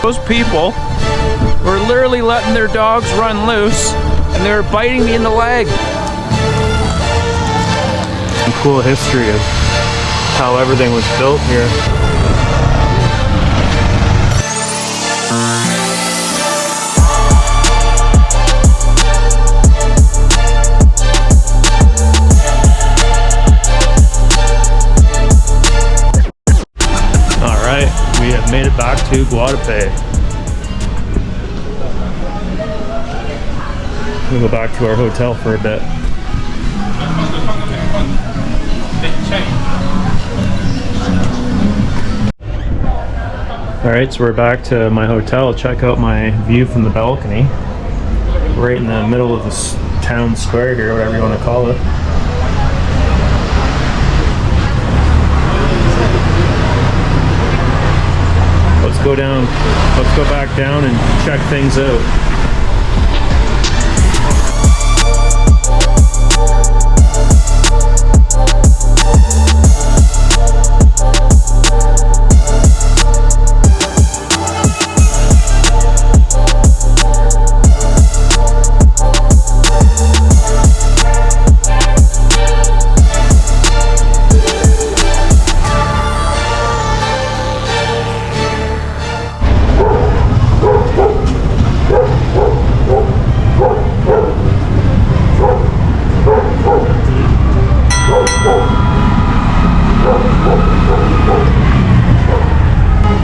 Those people were literally letting their dogs run loose and they were biting me in the leg. Cool history of how everything was built here. Alright, we have made it back to Guatapé. We'll go back to our hotel for a bit. Alright, so we're back to my hotel. Check out my view from the balcony. Right in the middle of this town square here, whatever you want to call it. Let's go down, let's go back down and check things out.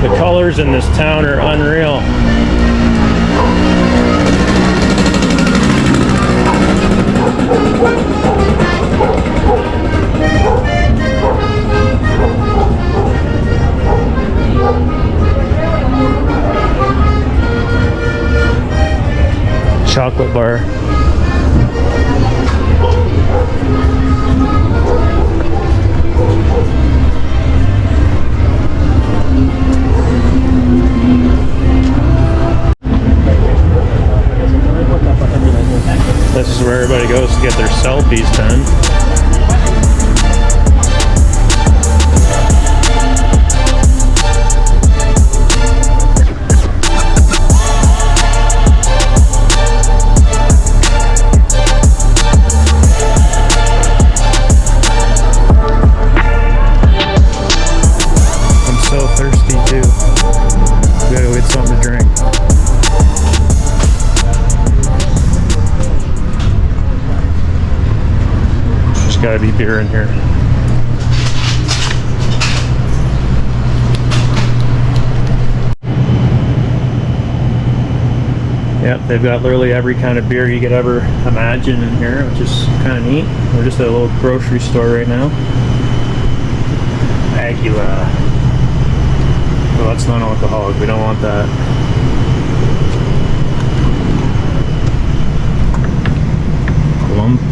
The colors in this town are unreal. Chocolate bar. This is where everybody goes to get their selfies done. I'm so thirsty too. We gotta get something to drink. Gotta be beer in here. Yep, they've got literally every kind of beer you could ever imagine in here, which is kind of neat. We're just at a little grocery store right now. Aguila. Well, that's non-alcoholic. We don't want that.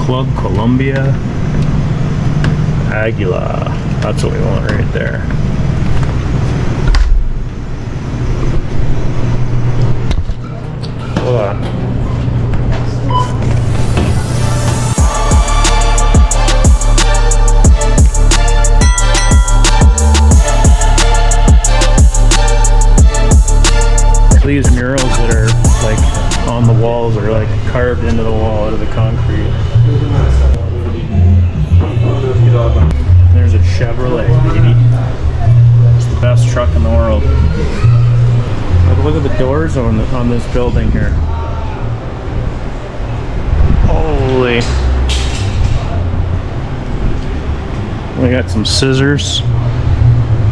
Club Colombia. Aguila. That's what we want right there. Hold on. These murals that are like on the walls are like carved into the wall out of the concrete. There's a Chevrolet, baby. It's the best truck in the world. Look at the doors on this building here. Holy. We got some scissors,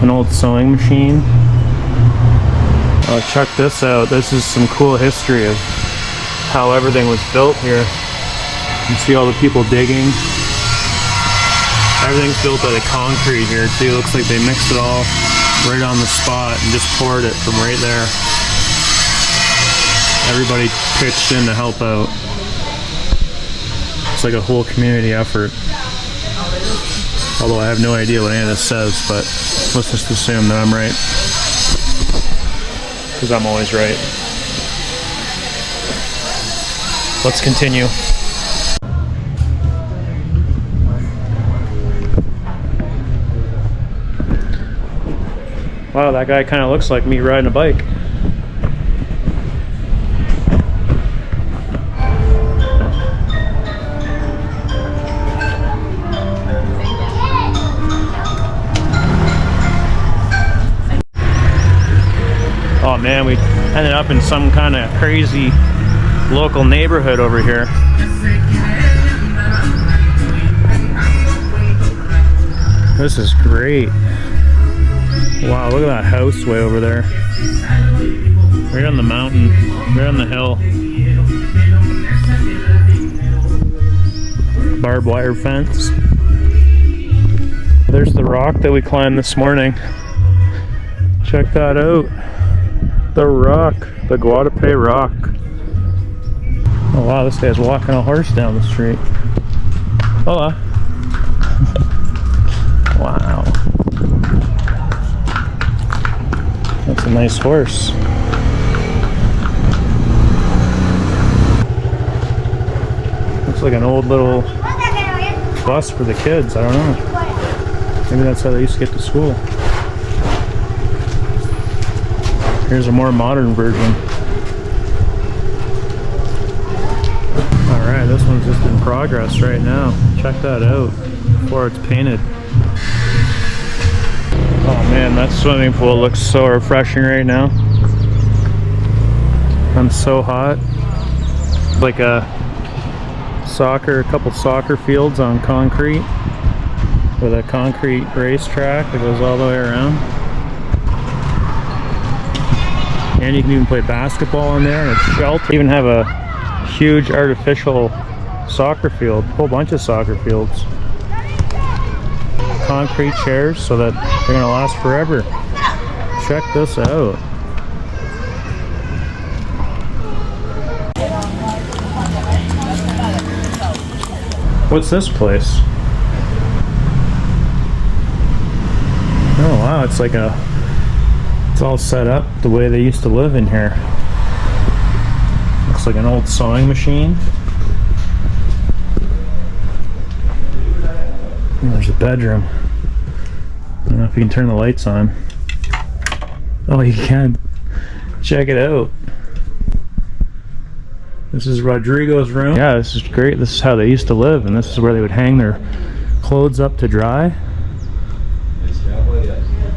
an old sewing machine. Oh, check this out. This is some cool history of how everything was built here. You can see all the people digging. Everything's built out of concrete here too. Looks like they mixed it all right on the spot and just poured it from right there. Everybody pitched in to help out. It's like a whole community effort. Although I have no idea what any of this says, but let's just assume that I'm right. Because I'm always right. Let's continue. Wow, that guy kind of looks like me riding a bike. man, we ended up in some kind of crazy local neighborhood over here. This is great. Wow, look at that house way over there. Right on the mountain, right on the hill. Barbed wire fence. There's the rock that we climbed this morning. Check that out. The rock, the Guatapé rock. Oh wow, this guy's walking a horse down the street. Hola. Wow. That's a nice horse. Looks like an old little bus for the kids. I don't know. Maybe that's how they used to get to school. Here's a more modern version. Alright, this one's just in progress right now. Check that out before it's painted. Oh man, that swimming pool looks so refreshing right now. I'm so hot. Like a couple soccer fields on concrete with a concrete racetrack that goes all the way around. And you can even play basketball in there, and it's sheltered. Even have a huge artificial soccer field, a whole bunch of soccer fields. Concrete chairs so that they're gonna last forever. Check this out. What's this place? Oh wow, it's like it's all set up the way they used to live in here. Looks like an old sewing machine. Oh, there's a bedroom. I don't know if you can turn the lights on. Oh, you can. Check it out. This is Rodrigo's room. Yeah, this is great. This is how they used to live, and this is where they would hang their clothes up to dry.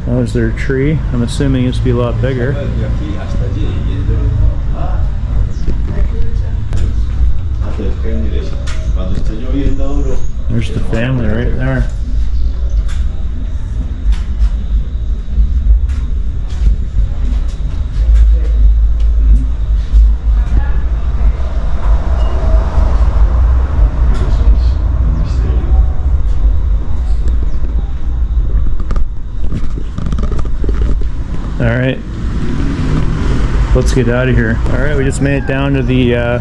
That was their tree. I'm assuming it used to be a lot bigger. There's the family right there. Alright, let's get out of here. Alright, we just made it down to the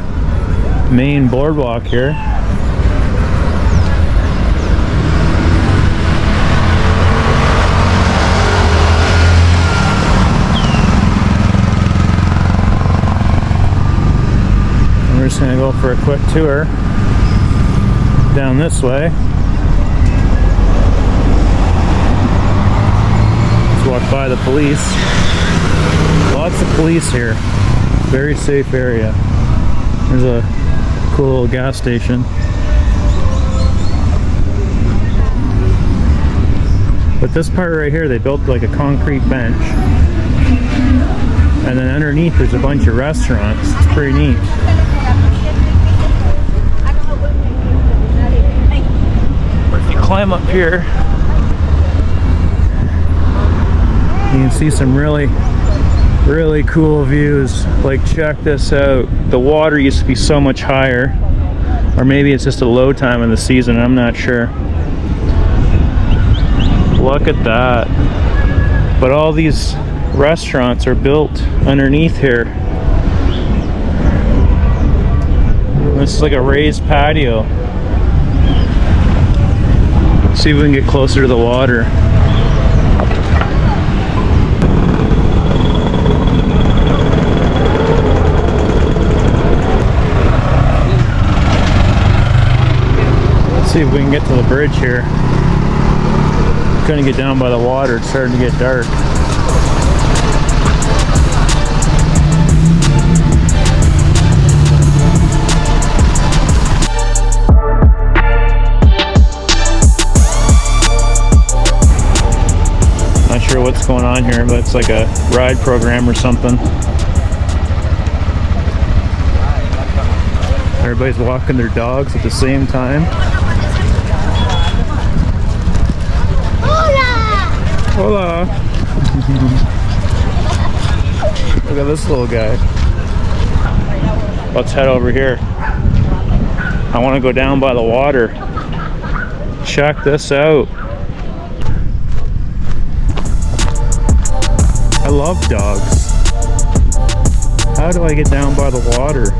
main boardwalk here. And we're just going to go for a quick tour down this way. Walk by the police. Lots of police here. Very safe area. There's a cool little gas station. But this part right here, they built like a concrete bench. And then underneath there's a bunch of restaurants. It's pretty neat. But if you climb up here, you can see some really cool views. Like, check this out. The water used to be so much higher, or maybe it's just a low time in the season, I'm not sure. Look at that. But all these restaurants are built underneath here. This is like a raised patio. Let's see if we can get closer to the water. See if we can get to the bridge here. Couldn't get down by the water, it's starting to get dark. Not sure what's what's going on here, but it's like a ride program or something. Everybody's walking their dogs at the same time. Hola! Look at this little guy. Let's head over here. I want to go down by the water. Check this out. I love dogs. How do I get down by the water?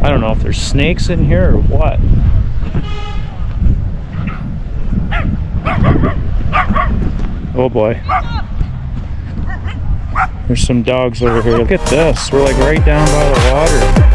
I don't know if there's snakes in here or what. Oh boy. There's some dogs over here. Look at this. We're like right down by the water.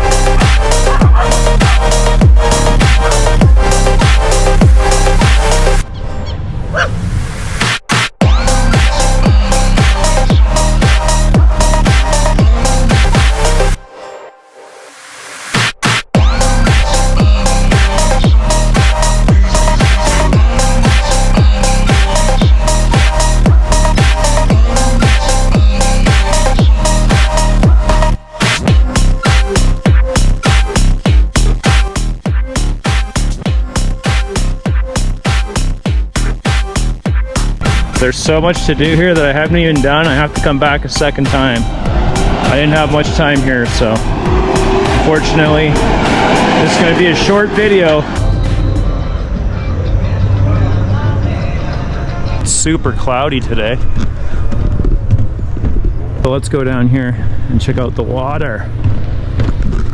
There's so much to do here that I haven't even done. I have to come back a second time. I didn't have much time here, so unfortunately, this is going to be a short video. It's super cloudy today. So let's go down here and check out the water.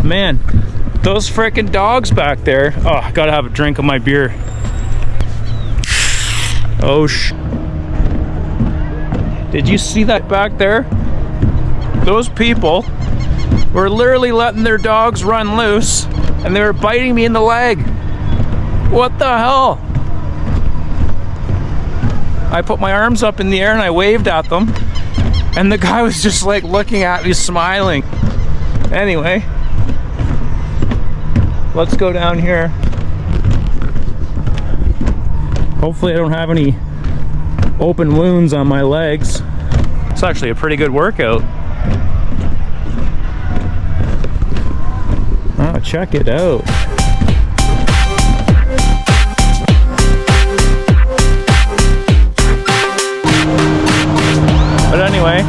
Man, those frickin' dogs back there. Oh, I gotta have a drink of my beer. Oh, did you see that back there? Those people were literally letting their dogs run loose and they were biting me in the leg. What the hell? I put my arms up in the air and I waved at them and the guy was just like looking at me smiling. Anyway, let's go down here. Hopefully I don't have any open wounds on my legs. It's actually a pretty good workout. Oh, check it out. But anyway,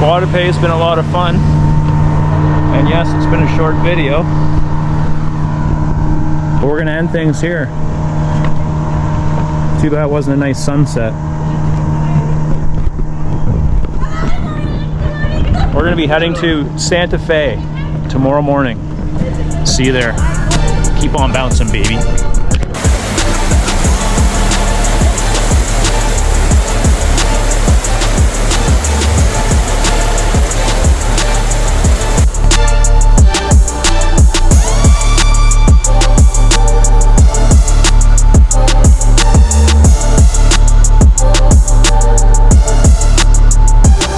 Guatapé has been a lot of fun. And yes, it's been a short video. But we're gonna end things here. Too bad it wasn't a nice sunset. We're going to be heading to Santa Fe tomorrow morning. See you there. Keep on bouncing, baby.